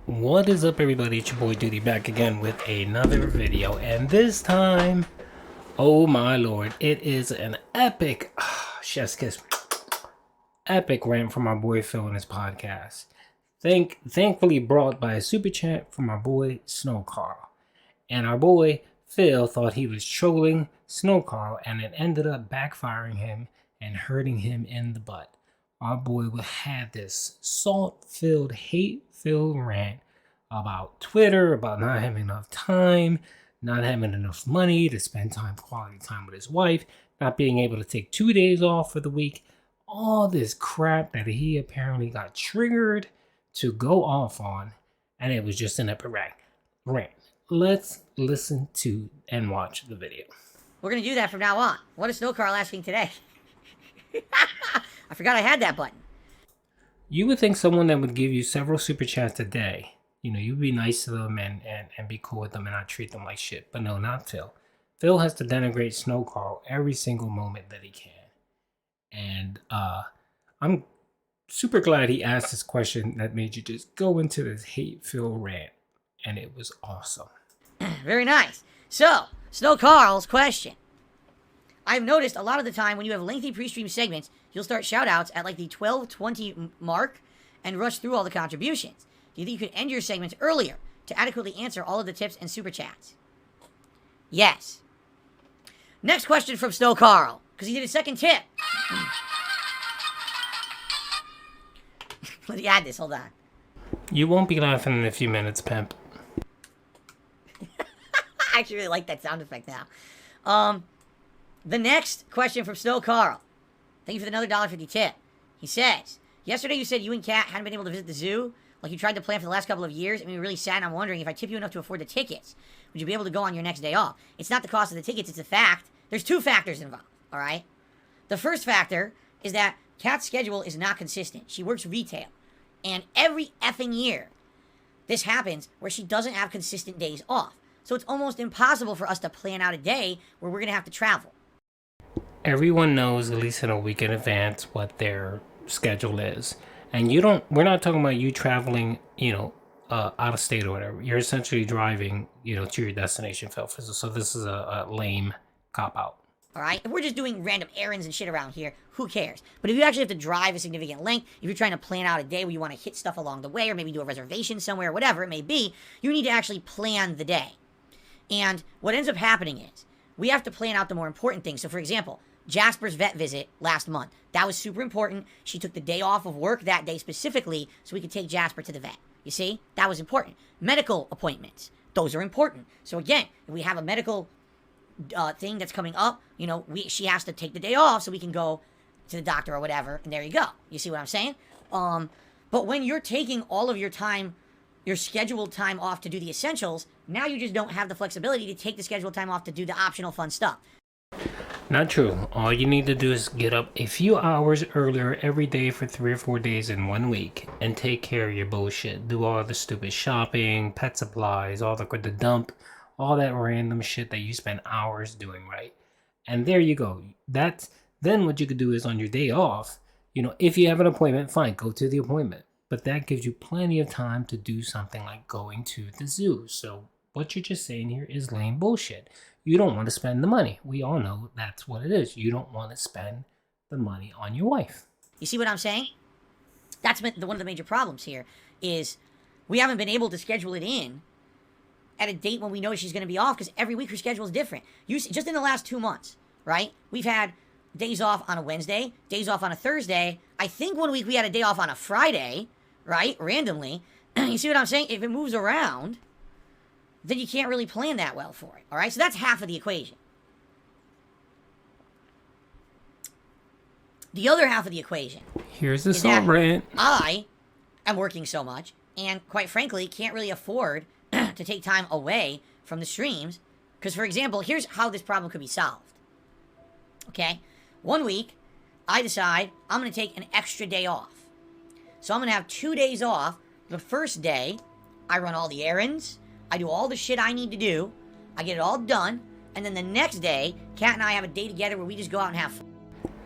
What is up, everybody? It's your boy Duty back again with another video, and this time, oh my lord, it is an epic chef's kiss, epic rant from my boy Phil in his podcast. Thankfully brought by a super chat from our boy Snow Carl, and our boy Phil thought he was trolling Snow Carl, and it ended up backfiring him and hurting him in the butt. Our boy had this salt-filled, hate-filled rant about Twitter, about not having enough time, not having enough money to spend quality time with his wife, not being able to take 2 days off for the week, all this crap that he apparently got triggered to go off on, and it was just an epic rant. Let's listen to and watch the video. We're going to do that from now on. What is Snow Carl asking today? I forgot I had that button. You would think someone that would give you several super chats a day, you'd be nice to them and be cool with them and not treat them like shit. But no, not Phil. Phil has to denigrate Snow Carl every single moment that he can. And I'm super glad he asked this question that made you just go into this hate-filled rant. And it was awesome. Very nice. So, Snow Carl's question. I've noticed a lot of the time when you have lengthy pre-stream segments, you'll start shout-outs at like the 12:20 mark and rush through all the contributions. Do you think you could end your segments earlier to adequately answer all of the tips and super chats? Yes. Next question from Snow Carl, because he did a second tip. Let me add this, hold on. You won't be laughing in a few minutes, pimp. I actually really like that sound effect now. The next question from Snow Carl. Thank you for another $1.50 tip. He says, yesterday you said you and Cat hadn't been able to visit the zoo like you tried to plan for the last couple of years. I mean, really sad, and I'm wondering if I tip you enough to afford the tickets, would you be able to go on your next day off? It's not the cost of the tickets, it's the fact. There's two factors involved, all right? The first factor is that Cat's schedule is not consistent. She works retail. And every effing year, this happens where she doesn't have consistent days off. So it's almost impossible for us to plan out a day where we're going to have to travel. Everyone knows, at least in a week in advance, what their schedule is. And we're not talking about you traveling, out of state or whatever. You're essentially driving, to your destination, Phil. So this is a lame cop-out. All right? If we're just doing random errands and shit around here, who cares? But if you actually have to drive a significant length, if you're trying to plan out a day where you want to hit stuff along the way, or maybe do a reservation somewhere, whatever it may be, you need to actually plan the day. And what ends up happening is, we have to plan out the more important things. So, for example, Jasper's vet visit last month. That was super important. She took the day off of work that day specifically so we could take Jasper to the vet. You see? That was important. Medical appointments. Those are important. So again, if we have a medical thing that's coming up, she has to take the day off so we can go to the doctor or whatever, and there you go. You see what I'm saying? But when you're taking all of your time, your scheduled time off to do the essentials, now you just don't have the flexibility to take the scheduled time off to do the optional fun stuff. Not true. All you need to do is get up a few hours earlier every day for 3 or 4 days in 1 week and take care of your bullshit. Do all the stupid shopping, pet supplies, all the dump, all that random shit that you spend hours doing, right? And there you go. Then what you could do is on your day off, if you have an appointment, fine, go to the appointment. But that gives you plenty of time to do something like going to the zoo. So what you're just saying here is lame bullshit. You don't want to spend the money. We all know that's what it is. You don't want to spend the money on your wife. You see what I'm saying? That's one of the major problems here is we haven't been able to schedule it in at a date when we know she's going to be off because every week her schedule is different. Just in the last 2 months, right? We've had days off on a Wednesday, days off on a Thursday. I think 1 week we had a day off on a Friday, right? Randomly. You see what I'm saying? If it moves around, then you can't really plan that well for it, all right? So that's half of the equation. The other half of the equation Here's the salt rant. I am working so much and, quite frankly, can't really afford to take time away from the streams because, for example, here's how this problem could be solved, okay? 1 week, I decide I'm going to take an extra day off. So I'm going to have 2 days off. The first day, I run all the errands, I do all the shit I need to do. I get it all done. And then the next day, Kat and I have a day together where we just go out and have fun.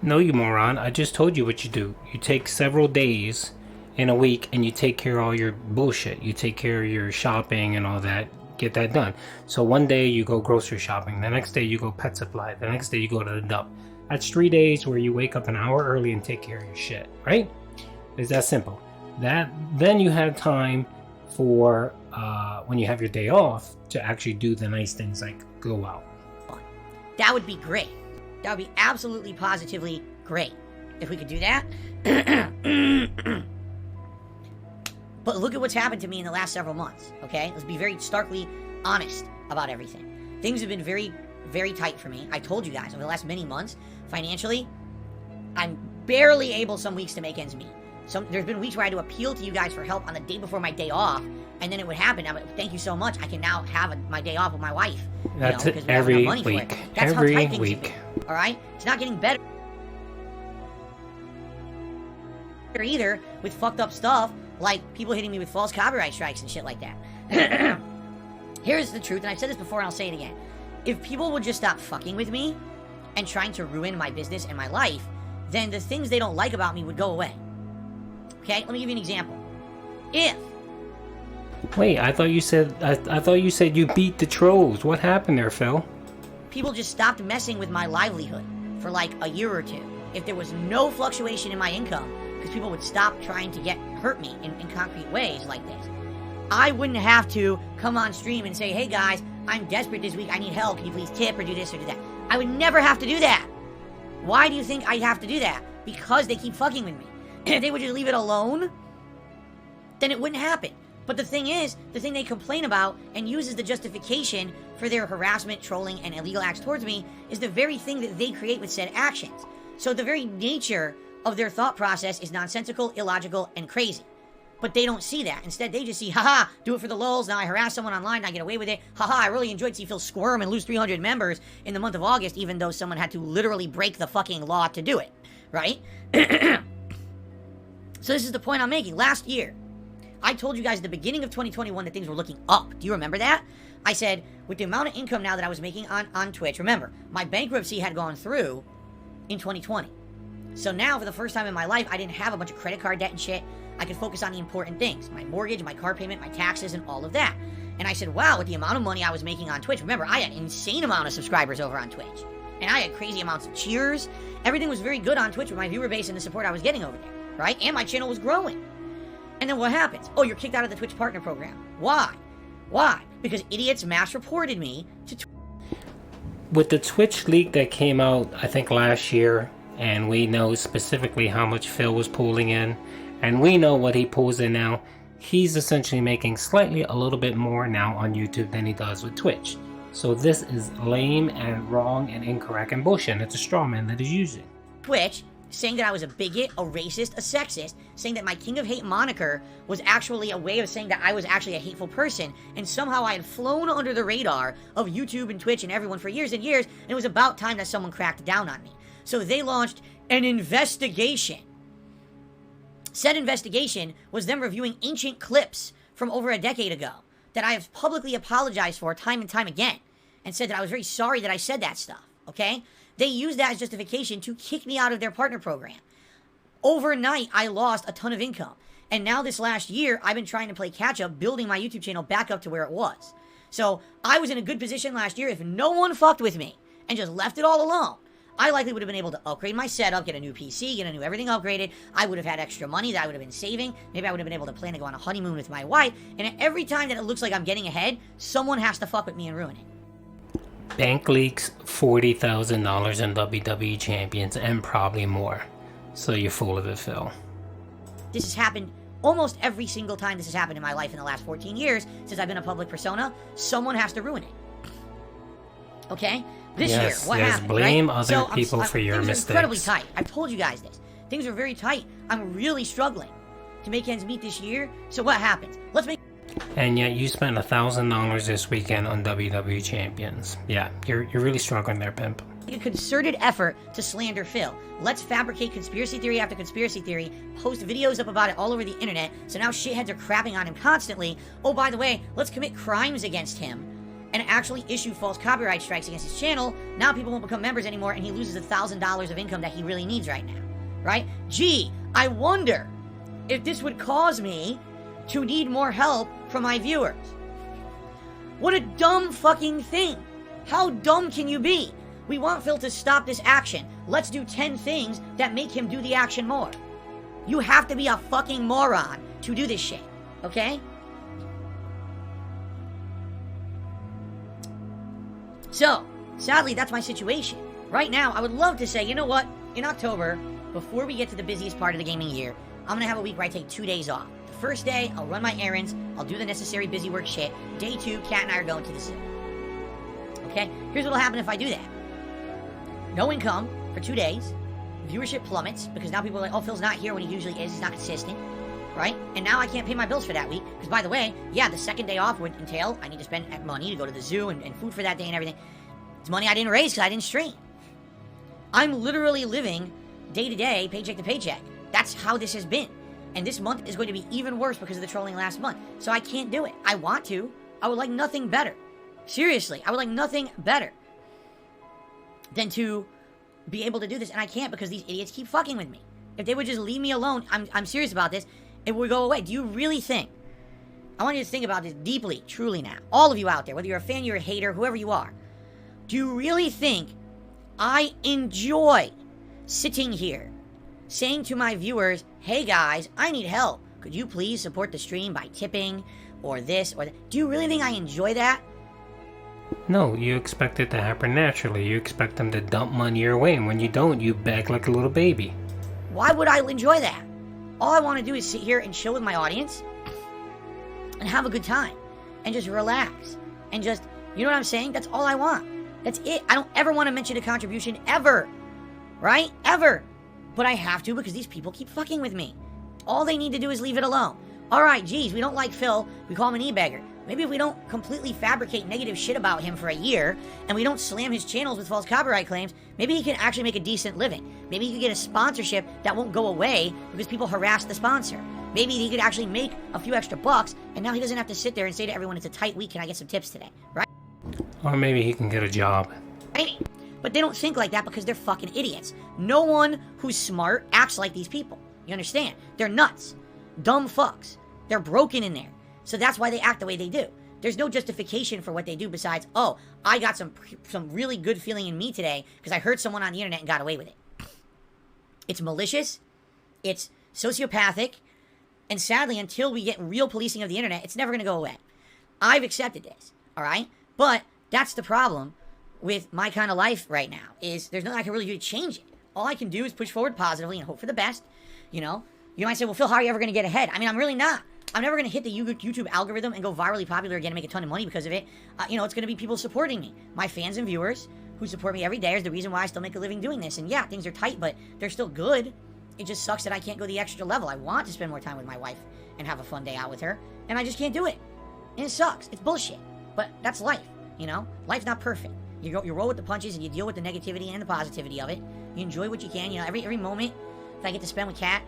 No, you moron. I just told you what you do. You take several days in a week and you take care of all your bullshit. You take care of your shopping and all that. Get that done. So one day you go grocery shopping. The next day you go pet supply. The next day you go to the dump. That's 3 days where you wake up an hour early and take care of your shit, right? It's that simple. Then you have time for when you have your day off to actually do the nice things like go out. That would be great. That would be absolutely positively great if we could do that. But look at what's happened to me in the last several months, okay? Let's be very starkly honest about everything. Things have been very, very tight for me. I told you guys over the last many months, financially, I'm barely able some weeks to make ends meet. There's been weeks where I had to appeal to you guys for help on the day before my day off, and then it would happen. Thank you so much. I can now have my day off with my wife. That's because we every have enough money week. For it. That's every how tight things week. have been, all right? It's not getting better either with fucked up stuff like people hitting me with false copyright strikes and shit like that. Here's the truth, and I've said this before and I'll say it again. If people would just stop fucking with me and trying to ruin my business and my life, then the things they don't like about me would go away. Okay, let me give you an example. Wait, I thought you said you beat the trolls. What happened there, Phil? People just stopped messing with my livelihood for like a year or two. If there was no fluctuation in my income, because people would stop trying to hurt me in concrete ways like this, I wouldn't have to come on stream and say, hey guys, I'm desperate this week, I need help, can you please tip or do this or do that? I would never have to do that. Why do you think I'd have to do that? Because they keep fucking with me. And if they would just leave it alone, then it wouldn't happen. But the thing is, the thing they complain about and use as the justification for their harassment, trolling, and illegal acts towards me is the very thing that they create with said actions. So the very nature of their thought process is nonsensical, illogical, and crazy. But they don't see that. Instead, they just see, haha, do it for the lulz, now I harass someone online, and I get away with it. Haha, I really enjoyed seeing Phil squirm and lose 300 members in the month of August, even though someone had to literally break the fucking law to do it. Right? So this is the point I'm making. Last year, I told you guys at the beginning of 2021 that things were looking up. Do you remember that? I said, with the amount of income now that I was making on Twitch, remember, my bankruptcy had gone through in 2020. So now, for the first time in my life, I didn't have a bunch of credit card debt and shit. I could focus on the important things. My mortgage, my car payment, my taxes, and all of that. And I said, wow, with the amount of money I was making on Twitch, remember, I had an insane amount of subscribers over on Twitch. And I had crazy amounts of cheers. Everything was very good on Twitch with my viewer base and the support I was getting over there, right? And my channel was growing. And then what happens? Oh, you're kicked out of the Twitch partner program. Why? Why? Because idiots mass reported me to With the Twitch leak that came out, I think last year, and we know specifically how much Phil was pulling in, and we know what he pulls in now, he's essentially making slightly a little bit more now on YouTube than he does with Twitch. So this is lame and wrong and incorrect and bullshit. It's a straw man that he's using. Twitch, saying that I was a bigot, a racist, a sexist, saying that my King of Hate moniker was actually a way of saying that I was actually a hateful person, and somehow I had flown under the radar of YouTube and Twitch and everyone for years and years, and it was about time that someone cracked down on me. So they launched an investigation. Said investigation was them reviewing ancient clips from over a decade ago that I have publicly apologized for time and time again, and said that I was very sorry that I said that stuff, okay? They used that as justification to kick me out of their partner program. Overnight, I lost a ton of income. And now this last year, I've been trying to play catch up, building my YouTube channel back up to where it was. So I was in a good position last year. If no one fucked with me and just left it all alone, I likely would have been able to upgrade my setup, get a new PC, get a new everything upgraded. I would have had extra money that I would have been saving. Maybe I would have been able to plan to go on a honeymoon with my wife. And every time that it looks like I'm getting ahead, someone has to fuck with me and ruin it. Bank leaks $40,000 in WWE champions and probably more. So you're full of it, Phil. This has happened almost every single time this has happened in my life in the last 14 years since I've been a public persona. Someone has to ruin it. Okay? This year, what happened? Blame right? other people for your mistakes. Things are incredibly tight. I've told you guys this. Things are very tight. I'm really struggling to make ends meet this year. So what happens? And yet you spent $1,000 this weekend on WWE champions. Yeah, you're really struggling there, pimp. A concerted effort to slander Phil. Let's fabricate conspiracy theory after conspiracy theory, post videos up about it all over the internet, so now shitheads are crapping on him constantly. Oh, by the way, let's commit crimes against him and actually issue false copyright strikes against his channel. Now people won't become members anymore, and he loses $1,000 of income that he really needs right now. Right? Gee, I wonder if this would cause me to need more help from my viewers. What a dumb fucking thing. How dumb can you be? We want Phil to stop this action. Let's do 10 things that make him do the action more. You have to be a fucking moron to do this shit, okay? So, sadly, that's my situation. Right now, I would love to say, you know what? In October, before we get to the busiest part of the gaming year, I'm gonna have a week where I take 2 days off. The first day, I'll run my errands, I'll do the necessary busy work shit. Day 2, Cat and I are going to the zoo. Okay? Here's what'll happen if I do that. No income for 2 days. Viewership plummets, because now people are like, oh, Phil's not here when he usually is, he's not consistent. Right? And now I can't pay my bills for that week, because by the way, yeah, the second day off would entail I need to spend money to go to the zoo and food for that day and everything. It's money I didn't raise because I didn't stream. I'm literally living day to day, paycheck to paycheck. That's how this has been. And this month is going to be even worse because of the trolling last month. So I can't do it. I want to. I would like nothing better. Seriously, I would like nothing better than to be able to do this. And I can't because these idiots keep fucking with me. If they would just leave me alone, I'm serious about this, it would go away. Do you really think? I want you to think about this deeply, truly now. All of you out there, whether you're a fan, you're a hater, whoever you are. Do you really think I enjoy sitting here saying to my viewers, hey guys, I need help. Could you please support the stream by tipping or this or that? Do you really think I enjoy that? No, you expect it to happen naturally. You expect them to dump money your way, and when you don't, you beg like a little baby. Why would I enjoy that? All I want to do is sit here and chill with my audience and have a good time and just relax and just, you know what I'm saying? That's all I want. That's it. I don't ever want to mention a contribution ever. Right? Ever. But I have to because these people keep fucking with me. All they need to do is leave it alone. Alright, geez, we don't like Phil. We call him an e-bagger. Maybe if we don't completely fabricate negative shit about him for a year, and we don't slam his channels with false copyright claims, maybe he can actually make a decent living. Maybe he could get a sponsorship that won't go away because people harass the sponsor. Maybe he could actually make a few extra bucks, and now he doesn't have to sit there and say to everyone, it's a tight week, can I get some tips today? Right? Or maybe he can get a job. Right? But they don't think like that because they're fucking idiots. No one who's smart acts like these people. You understand? They're nuts. Dumb fucks. They're broken in there. So that's why they act the way they do. There's no justification for what they do besides, oh, I got some really good feeling in me today because I heard someone on the internet and got away with it. It's malicious. It's sociopathic. And sadly, until we get real policing of the internet, it's never going to go away. I've accepted this, all right? But that's the problem with my kind of life right now, is there's nothing I can really do to change it. All I can do is push forward positively and hope for the best, you know? You might say, well, Phil, how are you ever going to get ahead? I mean, I'm really not. I'm never going to hit the YouTube algorithm and go virally popular again and make a ton of money because of it. You know, it's going to be people supporting me. My fans and viewers who support me every day is the reason why I still make a living doing this. And yeah, things are tight, but they're still good. It just sucks that I can't go the extra level. I want to spend more time with my wife and have a fun day out with her, and I just can't do it. And it sucks. It's bullshit. But that's life, you know? Life's not perfect. You roll with the punches and you deal with the negativity and the positivity of it. You enjoy what you can. You know, every moment that I get to spend with Cat,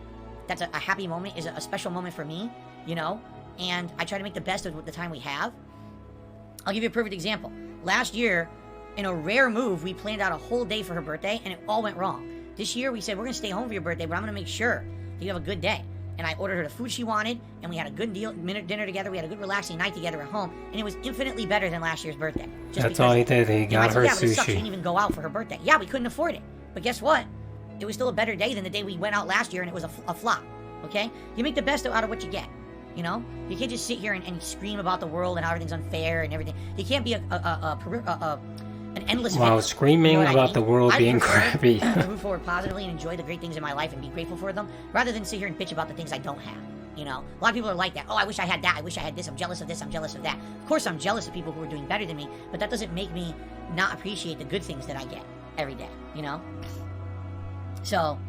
that's a happy moment, is a special moment for me, you know? And I try to make the best of the time we have. I'll give you a perfect example. Last year, in a rare move, we planned out a whole day for her birthday, and it all went wrong. This year, we said, we're going to stay home for your birthday, but I'm going to make sure that you have a good day. And I ordered her the food she wanted, and we had a good dinner together. We had a good relaxing night together at home, and it was infinitely better than last year's birthday. That's all he did. He got her sushi. She didn't even go out for her birthday. Yeah, we couldn't afford it. But guess what? It was still a better day than the day we went out last year, and it was a flop. Okay? You make the best out of what you get. You know? You can't just sit here and scream about the world and how everything's unfair and everything. You can't be an endless While screaming about the world being crappy. I move forward positively and enjoy the great things in my life and be grateful for them, rather than sit here and bitch about the things I don't have. You know, a lot of people are like that. Oh, I wish I had that. I wish I had this. I'm jealous of this. I'm jealous of that. Of course, I'm jealous of people who are doing better than me, but that doesn't make me not appreciate the good things that I get every day. You know. So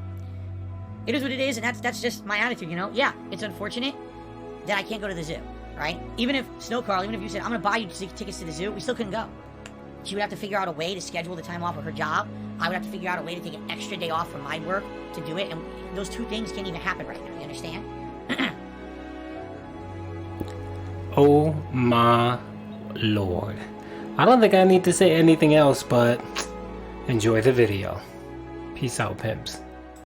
it is what it is, and that's just my attitude. You know. Yeah, it's unfortunate that I can't go to the zoo. Right? Even if Snow Carl, even if you said I'm going to buy you tickets to the zoo, we still couldn't go. She would have to figure out a way to schedule the time off of her job. I would have to figure out a way to take an extra day off from my work to do it. And those two things can't even happen right now. You understand? Oh my lord. I don't think I need to say anything else, but enjoy the video. Peace out, pimps.